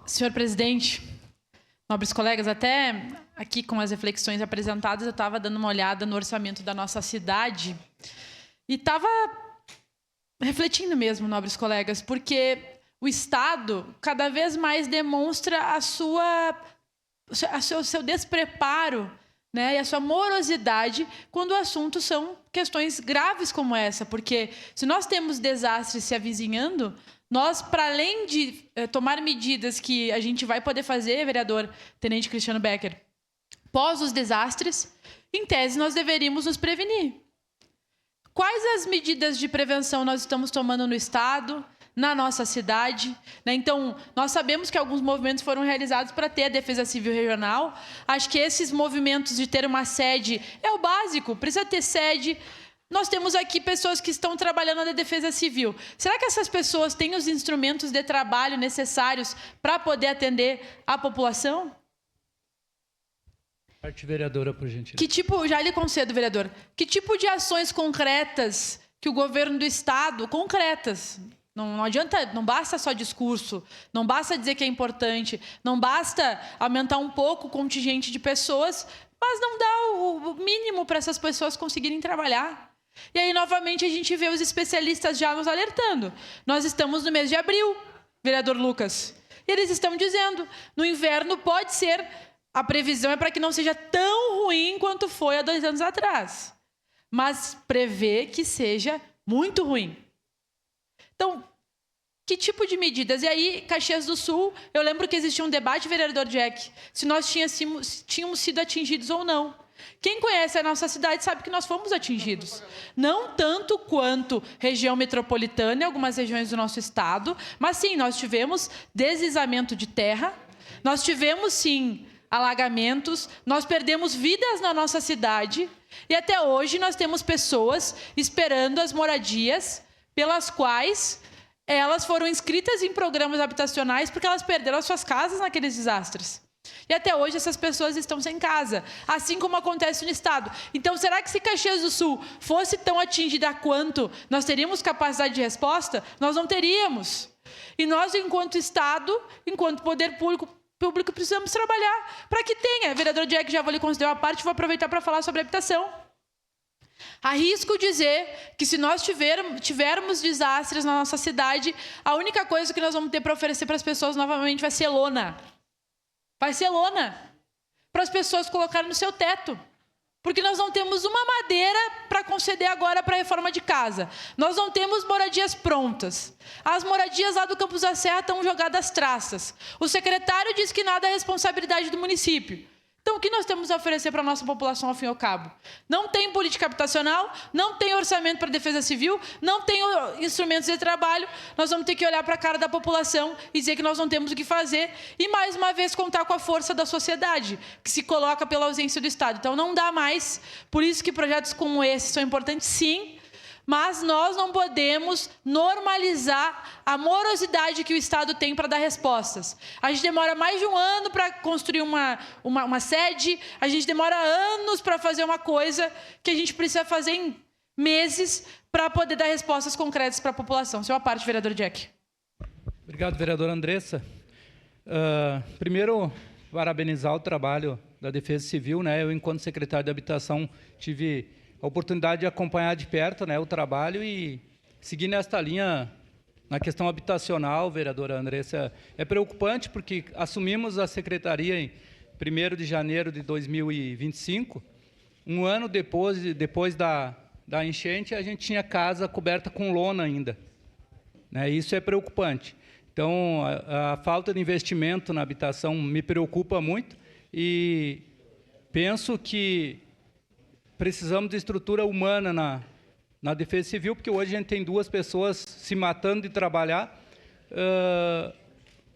Senhor presidente, nobres colegas, até aqui com as reflexões apresentadas, eu estava dando uma olhada no orçamento da nossa cidade e estava refletindo mesmo, nobres colegas, porque o Estado cada vez mais demonstra o seu despreparo, né, e a sua morosidade quando o assunto são questões graves como essa, porque se nós temos desastres se avizinhando, nós, para além de tomar medidas que a gente vai poder fazer, vereador Tenente Cristiano Becker, pós os desastres, em tese nós deveríamos nos prevenir. Quais as medidas de prevenção nós estamos tomando no Estado, na nossa cidade, né? Então, nós sabemos que alguns movimentos foram realizados para ter a Defesa Civil Regional. Acho que esses movimentos de ter uma sede é o básico, precisa ter sede. Nós temos aqui pessoas que estão trabalhando na Defesa Civil. Será que essas pessoas têm os instrumentos de trabalho necessários para poder atender a população? Parte vereadora, por gentileza. Que tipo, já lhe concedo, vereador, que tipo de ações concretas que o governo do Estado, concretas, não adianta, não basta só discurso, não basta dizer que é importante, não basta aumentar um pouco o contingente de pessoas, mas não dá o mínimo para essas pessoas conseguirem trabalhar. E aí, novamente, a gente vê os especialistas já nos alertando. Nós estamos no mês de abril, vereador Lucas, e eles estão dizendo, no inverno pode ser, a previsão é para que não seja tão ruim quanto foi há 2 anos atrás, mas prevê que seja muito ruim. Então, que tipo de medidas? E aí, Caxias do Sul, eu lembro que existia um debate, vereador Jack, se nós tínhamos sido atingidos ou não. Quem conhece a nossa cidade sabe que nós fomos atingidos. Não tanto quanto região metropolitana e algumas regiões do nosso estado, mas sim, nós tivemos deslizamento de terra, nós tivemos, sim, alagamentos, nós perdemos vidas na nossa cidade e até hoje nós temos pessoas esperando as moradias pelas quais elas foram inscritas em programas habitacionais porque elas perderam as suas casas naqueles desastres. E até hoje essas pessoas estão sem casa, assim como acontece no Estado. Então, será que se Caxias do Sul fosse tão atingida quanto nós teríamos capacidade de resposta? Nós não teríamos. E nós, enquanto Estado, enquanto poder público, precisamos trabalhar para que tenha. Vereador Jack, já vou lhe conceder uma parte, vou aproveitar para falar sobre habitação. Arrisco dizer que se nós tivermos desastres na nossa cidade, a única coisa que nós vamos ter para oferecer para as pessoas novamente vai ser lona. Vai ser lona. Para as pessoas colocarem no seu teto. Porque nós não temos uma madeira para conceder agora para a reforma de casa. Nós não temos moradias prontas. As moradias lá do Campos da Serra estão jogadas traças. O secretário diz que nada é responsabilidade do município. Então, o que nós temos a oferecer para a nossa população, ao fim e ao cabo? Não tem política habitacional, não tem orçamento para a defesa civil, não tem instrumentos de trabalho. Nós vamos ter que olhar para a cara da população e dizer que nós não temos o que fazer e, mais uma vez, contar com a força da sociedade, que se coloca pela ausência do Estado. Então, não dá mais. Por isso que projetos como esse são importantes, sim, mas nós não podemos normalizar a morosidade que o Estado tem para dar respostas. A gente demora mais de 1 ano para construir uma sede, a gente demora anos para fazer uma coisa que a gente precisa fazer em meses para poder dar respostas concretas para a população. Sua parte, vereador Jack. Obrigado, vereadora Andressa. Primeiro, parabenizar o trabalho da Defesa Civil, né? Eu, enquanto secretário de Habitação, tive a oportunidade de acompanhar de perto, né, o trabalho e seguir nesta linha na questão habitacional, vereadora Andressa. É preocupante porque assumimos a secretaria em 1º de janeiro de 2025. 1 ano depois da enchente, a gente tinha casa coberta com lona ainda, né? Isso é preocupante. Então, a falta de investimento na habitação me preocupa muito e penso que precisamos de estrutura humana na Defesa Civil, porque hoje a gente tem 2 pessoas se matando de trabalhar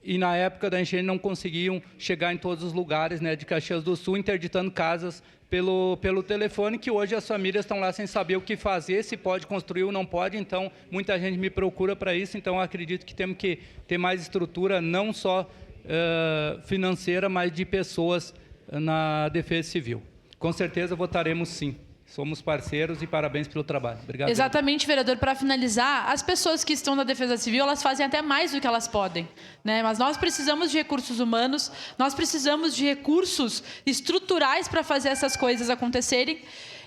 e na época da enchente não conseguiam chegar em todos os lugares, né, de Caxias do Sul, interditando casas pelo telefone, que hoje as famílias estão lá sem saber o que fazer, se pode construir ou não pode. Então, muita gente me procura para isso. Então, acredito que temos que ter mais estrutura, não só financeira, mas de pessoas na Defesa Civil. Com certeza votaremos sim. somos parceiros e parabéns pelo trabalho. Obrigado. Exatamente, vereador. Para finalizar, as pessoas que estão na Defesa Civil, elas fazem até mais do que elas podem, né? Mas nós precisamos de recursos humanos, nós precisamos de recursos estruturais para fazer essas coisas acontecerem.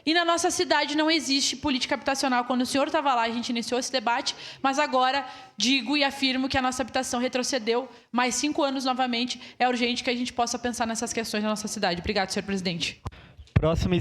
E na nossa cidade não existe política habitacional. Quando o senhor estava lá, a gente iniciou esse debate, mas agora digo e afirmo que a nossa habitação retrocedeu mais 5 anos novamente. É urgente que a gente possa pensar nessas questões na nossa cidade. Obrigado, senhor presidente. Próxima